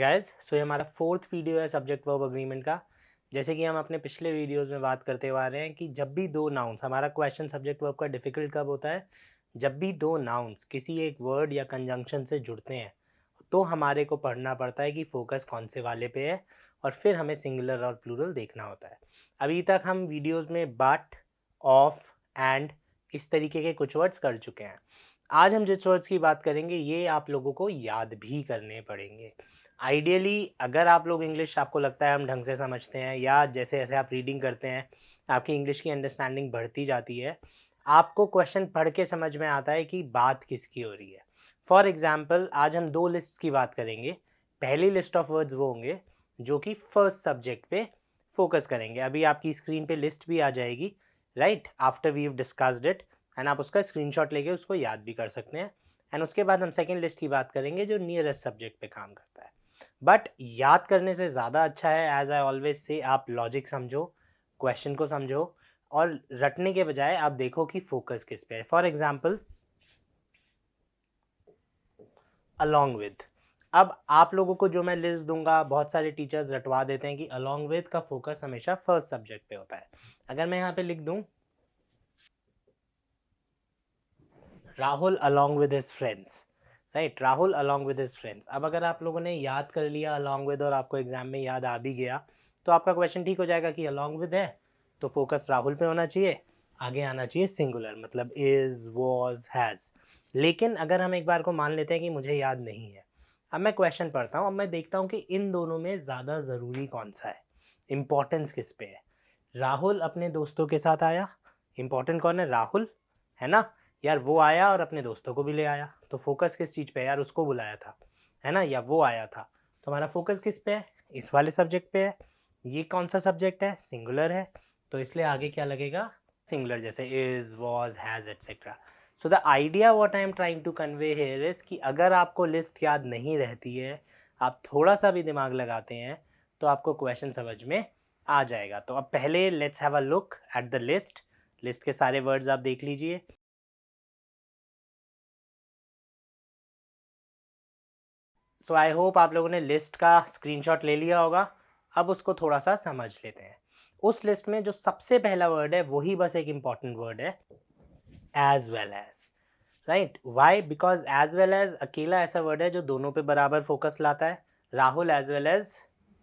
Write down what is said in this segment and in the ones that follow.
Guys, सो ये हमारा fourth video है सब्जेक्ट वर्ब अग्रीमेंट का। जैसे कि हम अपने पिछले वीडियोस में बात करते हुए आ रहे हैं कि जब भी दो नाउन्स, हमारा क्वेश्चन सब्जेक्ट वर्ब का डिफिकल्ट कब होता है, जब भी दो नाउन्स किसी एक वर्ड या कंजंक्शन से जुड़ते हैं तो हमारे को पढ़ना पड़ता है कि फोकस कौन से वाले पे है और फिर हमें सिंगुलर और प्लूरल देखना होता है। अभी तक हम वीडियोज़ में बट, ऑफ, एंड इस तरीके के कुछ वर्ड्स कर चुके हैं। आज हम जिस वर्ड्स की बात करेंगे ये आप लोगों को याद भी करने पड़ेंगे। आइडियली अगर आप लोग इंग्लिश, आपको लगता है हम ढंग से समझते हैं या जैसे जैसे आप रीडिंग करते हैं आपकी इंग्लिश की अंडरस्टैंडिंग बढ़ती जाती है, आपको क्वेश्चन पढ़ के समझ में आता है कि बात किसकी हो रही है। फॉर एग्जाम्पल आज हम दो लिस्ट्स की बात करेंगे। पहली लिस्ट ऑफ वर्ड्स वो होंगे जो कि फर्स्ट सब्जेक्ट पे फोकस करेंगे। अभी आपकी स्क्रीन पे लिस्ट भी आ जाएगी, right, after we have discussed it, and आप उसका स्क्रीनशॉट लेके उसको याद भी कर सकते हैं। एंड उसके बाद हम सेकेंड लिस्ट की बात करेंगे जो नियरेस्ट सब्जेक्ट पे काम करता है। बट याद करने से ज़्यादा अच्छा है, एज आई ऑलवेज से, आप लॉजिक समझो, क्वेश्चन को समझो और रटने के बजाय आप देखो कि फोकस किस पे है। फॉर एग्जाम्पल अलॉन्ग विद, अब आप लोगों को जो मैं लिस्ट दूंगा बहुत सारे टीचर्स रटवा देते हैं कि अलॉन्ग विद का फोकस हमेशा फर्स्ट सब्जेक्ट पे होता है। अगर मैं यहाँ पे लिख दूं Rahul along with his friends, right, Rahul along with his friends. अब अगर आप लोगों ने याद कर लिया अलॉन्ग विद और आपको एग्जाम में याद आ भी गया तो आपका क्वेश्चन ठीक हो जाएगा कि अलॉन्ग विद है तो फोकस राहुल पे होना चाहिए, आगे आना चाहिए सिंगुलर, मतलब इज, वॉज, हैज़। लेकिन अगर हम एक बार को मान लेते हैं कि मुझे याद नहीं है, अब मैं क्वेश्चन पढ़ता हूँ, अब मैं देखता हूँ कि इन दोनों में ज़्यादा ज़रूरी कौन सा है, इंपॉर्टेंस किस पे है। राहुल अपने दोस्तों के साथ आया, इंपॉर्टेंट कौन है, राहुल, है ना यार, वो आया और अपने दोस्तों को भी ले आया, तो फोकस किस चीज़ पे है यार, उसको बुलाया था, है ना, या वो आया था, तो हमारा फोकस किस पे है, इस वाले सब्जेक्ट पे है। ये कौन सा सब्जेक्ट है, सिंगुलर है, तो इसलिए आगे क्या लगेगा, सिंगुलर, जैसे is, was, has, etcetera. So the idea what I am trying to convey here is कि अगर आपको लिस्ट याद नहीं रहती है, आप थोड़ा सा भी दिमाग लगाते हैं तो आपको क्वेश्चन समझ में आ जाएगा। तो अब पहले let's have a look at the list. List के सारे वर्ड्स आप देख लीजिए। सो आई होप आप लोगों ने लिस्ट का स्क्रीनशॉट ले लिया होगा। अब उसको थोड़ा सा समझ लेते हैं। उस लिस्ट में जो सबसे पहला वर्ड है वही बस एक इंपॉर्टेंट वर्ड है, as well as, right. Why, because as well as अकेला ऐसा वर्ड है जो दोनों पे बराबर फोकस लाता है, राहुल एज वेल एज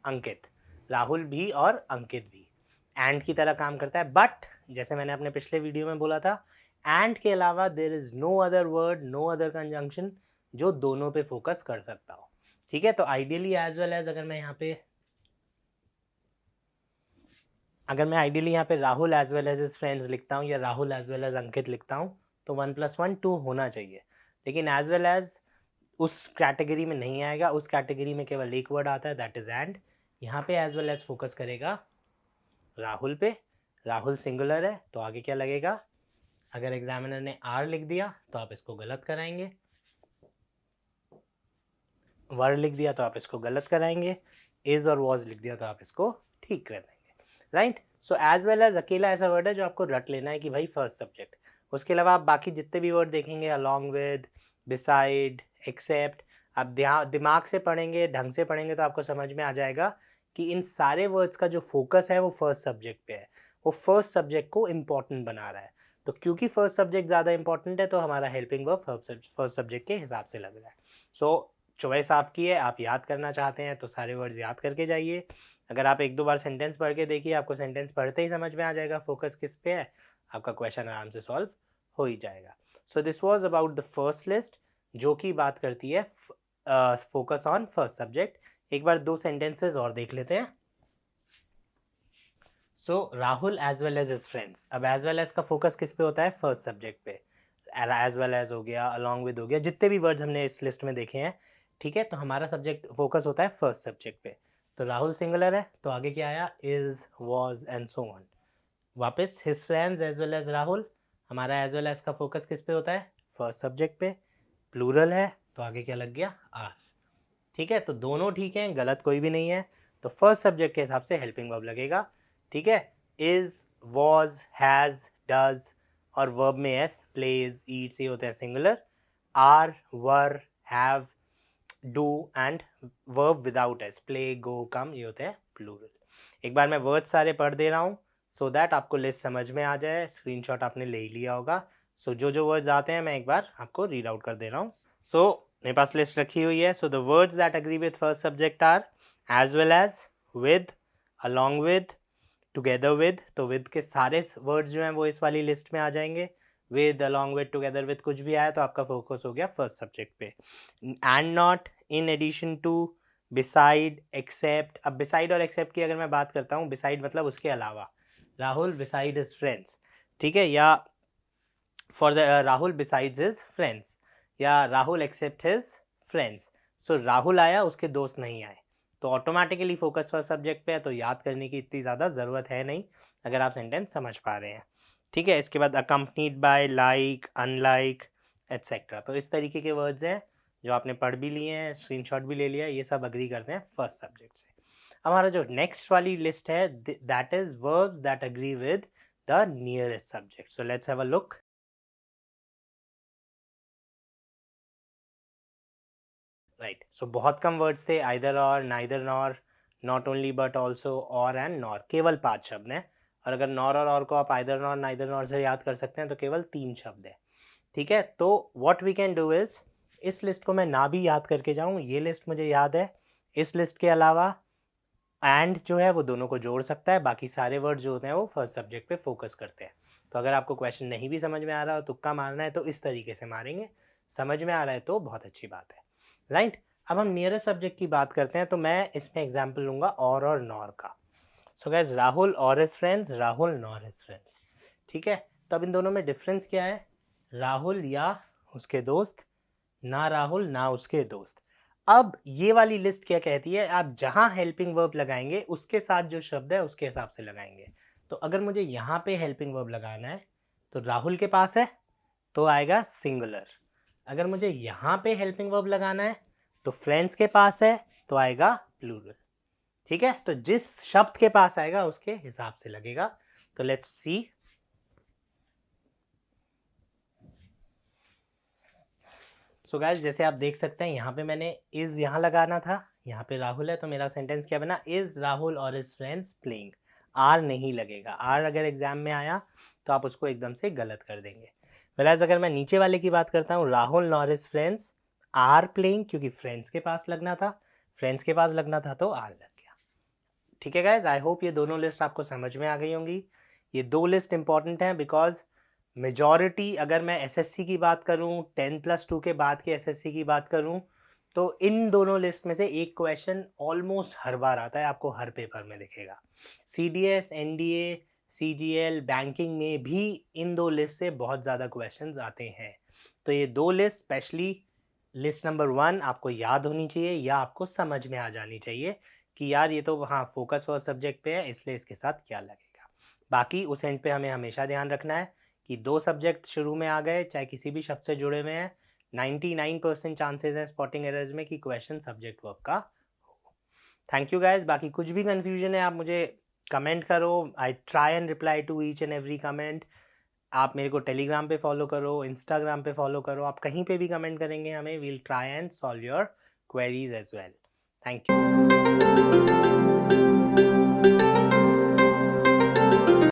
अंकित, राहुल भी और अंकित भी एंड की तरह काम करता है। बट जैसे मैंने अपने पिछले वीडियो में बोला था, एंड के अलावा there is no other word, no other conjunction जो दोनों पे फोकस कर सकता हो, ठीक है। तो आइडियली एज वेल एज अगर मैं आइडियली यहाँ पे Rahul as well as is friends लिखता हूँ या Rahul as well as Ankit लिखता हूँ तो 1+1 2 होना चाहिए। लेकिन एज वेल एज उस कैटेगरी में नहीं आएगा, उस कैटेगरी में केवल एक वर्ड आता है, दैट इज एंड। यहाँ पे एज वेल एज फोकस करेगा राहुल पे, राहुल सिंगुलर है तो आगे क्या लगेगा, अगर एग्जामिनर ने आर लिख दिया तो आप इसको गलत कराएंगे, वर्ड लिख दिया तो आप इसको गलत कराएंगे, इज और वॉज लिख दिया तो आप इसको ठीक कर देंगे, right. So as well as अकेला ऐसा वर्ड है जो आपको रट लेना है कि भाई फर्स्ट सब्जेक्ट। उसके अलावा आप बाकी जितने भी वर्ड देखेंगे, अलॉन्ग विद, बिसाइड, एक्सेप्ट, आप दिमाग से पढ़ेंगे, ढंग से पढ़ेंगे तो आपको समझ में आ जाएगा कि इन सारे वर्ड्स का जो फोकस है वो फर्स्ट सब्जेक्ट पे है, वो फर्स्ट सब्जेक्ट को इम्पॉर्टेंट बना रहा है। तो क्योंकि फर्स्ट सब्जेक्ट ज़्यादा इंपॉर्टेंट है तो हमारा हेल्पिंग वर्ब फर्स्ट सब्जेक्ट के हिसाब से लग रहा है। सो चॉइस आपकी है, आप याद करना चाहते हैं तो सारे वर्ड्स याद करके जाइए। अगर आप एक दो बार सेंटेंस पढ़ के देखिए, आपको सेंटेंस पढ़ते ही समझ में आ जाएगा फोकस किस पे है, आपका क्वेश्चन आराम से सॉल्व हो ही जाएगा। So this was about the first list जो कि बात करती है फोकस ऑन फर्स्ट सब्जेक्ट। एक बार दो सेंटेंसेस और देख लेते हैं। So Rahul as well as his friends, अब एज वेल एज का फोकस किस पे होता है, फर्स्ट सब्जेक्ट पे। एज वेल एज हो गया, अलॉन्ग विद हो गया, जितने भी वर्ड्स हमने इस लिस्ट में देखे हैं, ठीक है, तो हमारा सब्जेक्ट फोकस होता है फर्स्ट सब्जेक्ट पे। तो राहुल सिंगुलर है तो आगे क्या आया, is, was and so on. वापस his friends as well as Rahul, हमारा एज वेल एज का फोकस किस पे होता है, फर्स्ट सब्जेक्ट पे। प्लूरल है तो आगे क्या लग गया, आर, ठीक है। तो दोनों ठीक हैं, गलत कोई भी नहीं है। तो फर्स्ट सब्जेक्ट के हिसाब से हेल्पिंग वर्ब लगेगा, ठीक है। इज, वॉज, हैज, डज और वर्ब में एस, प्लेज, ईट्स, ये होते हैं singular. Are, were, have, do and verb without s, play, go, come, ये होते हैं प्लूरल। एक बार मैं वर्ड सारे पढ़ दे रहा हूँ सो दैट आपको लिस्ट समझ में आ जाए। स्क्रीनशॉट आपने ले ही लिया होगा। सो जो वर्ड्स आते हैं मैं एक बार आपको रीड आउट कर दे रहा हूँ। सो मेरे पास लिस्ट रखी हुई है। So the words that agree with first subject are as well as, with, along with, together with. तो विद के सारे वर्ड्स जो हैं वो इस वाली लिस्ट में आ जाएंगे। With, along with, together with कुछ भी आया तो आपका फोकस हो गया फर्स्ट सब्जेक्ट पे। And not, in addition to, beside, except. अब बिसाइड और एक्सेप्ट की अगर मैं बात करता हूँ, बिसाइड मतलब उसके अलावा, राहुल बिसाइड हिज फ्रेंड्स, ठीक है, या for the Rahul besides his friends, या राहुल एक्सेप्ट हिज फ्रेंड्स। सो राहुल आया, उसके दोस्त नहीं आए, तो ऑटोमेटिकली फोकस फर्स्ट सब्जेक्ट पे है, तो याद करने की इतनी ज़्यादा ज़रूरत है नहीं अगर आप सेंटेंस समझ पा रहे हैं, ठीक है। इसके बाद accompanied by, like, unlike, etcetera. तो इस तरीके के वर्ड्स हैं जो आपने पढ़ भी लिए हैं, स्क्रीनशॉट भी ले लिया, ये सब अग्री करते हैं फर्स्ट सब्जेक्ट से। हमारा जो नेक्स्ट वाली लिस्ट है that is verbs that agree with the nearest subject. So let's have a look. Right, so बहुत कम वर्ड्स थे, either or, neither nor, not only but also, or and nor, केवल 5 शब्द हैं। और अगर नॉर और को आप आइदर नॉर, नाइदर नॉर से याद कर सकते हैं तो केवल 3 शब्द है, ठीक है। तो what we can do is, इस लिस्ट को मैं ना भी याद करके जाऊं, ये लिस्ट मुझे याद है, इस लिस्ट के अलावा एंड जो है वो दोनों को जोड़ सकता है, बाकी सारे वर्ड जो होते हैं वो फर्स्ट सब्जेक्ट पे फोकस करते हैं। तो अगर आपको क्वेश्चन नहीं भी समझ में आ रहा हो, तुक्का मारना है तो इस तरीके से मारेंगे, समझ में आ रहा है तो बहुत अच्छी बात है, राइट। अब हम नियरेस्ट सब्जेक्ट की बात करते हैं, तो मैं इसमें एग्जाम्पल लूंगा और नॉर का। सो गाइस, राहुल और his friends, Rahul nor his friends, ठीक है। तो अब इन दोनों में डिफरेंस क्या है, राहुल या उसके दोस्त, ना राहुल ना उसके दोस्त। अब ये वाली लिस्ट क्या कहती है, आप जहां हेल्पिंग वर्ब लगाएंगे उसके साथ जो शब्द है उसके हिसाब से लगाएंगे। तो अगर मुझे यहाँ पे हेल्पिंग वर्ब लगाना है तो राहुल के पास है तो आएगा सिंगुलर। अगर मुझे यहाँ पे हेल्पिंग वर्ब लगाना है तो फ्रेंड्स के पास है तो आएगा प्लूरल, ठीक है। तो जिस शब्द के पास आएगा उसके हिसाब से लगेगा। तो लेट्स सी। सो गाइस, जैसे आप देख सकते हैं यहाँ पे मैंने इज यहाँ लगाना था, यहाँ पे राहुल है, तो मेरा सेंटेंस क्या बना, इज राहुल और हिज फ्रेंड्स प्लेइंग। आर नहीं लगेगा, आर अगर एग्जाम में आया तो आप उसको एकदम से गलत कर देंगे। वेराज अगर मैं नीचे वाले की बात करता हूँ, राहुल और हिज फ्रेंड्स आर प्लेइंग, क्योंकि फ्रेंड्स के पास लगना था, फ्रेंड्स के पास लगना था तो आर लग गया, ठीक है गाइज। आई होप ये दोनों लिस्ट आपको समझ में आ गई होंगी। ये 2 लिस्ट इंपॉर्टेंट हैं बिकॉज मेजॉरिटी, अगर मैं एसएससी की बात करूं, 10+2 के बाद के एसएससी की बात करूं, तो इन दोनों लिस्ट में से एक क्वेश्चन ऑलमोस्ट हर बार आता है, आपको हर पेपर में दिखेगा। सीडीएस, एनडीए, सीजीएल, बैंकिंग में भी इन 2 लिस्ट से बहुत ज़्यादा क्वेश्चंस आते हैं। तो ये 2 लिस्ट, स्पेशली लिस्ट नंबर 1 आपको याद होनी चाहिए या आपको समझ में आ जानी चाहिए कि यार ये तो हाँ फोकस फॉर सब्जेक्ट पे है, इसलिए इसके साथ क्या लगेगा। बाकी उस एंड पे हमें हमेशा ध्यान रखना है कि 2 सब्जेक्ट शुरू में आ गए, चाहे किसी भी शब्द से जुड़े हुए हैं, 99% चांसेस है स्पॉटिंग एरर्स में कि क्वेश्चन सब्जेक्ट वर्ब का हो। Thank you guys. बाकी कुछ भी कन्फ्यूजन है आप मुझे कमेंट करो, I try and reply to each and every comment. आप मेरे को टेलीग्राम पे फॉलो करो, इंस्टाग्राम पे फॉलो करो, आप कहीं पे भी कमेंट करेंगे हमें, we'll try and solve your queries as well. Thank you.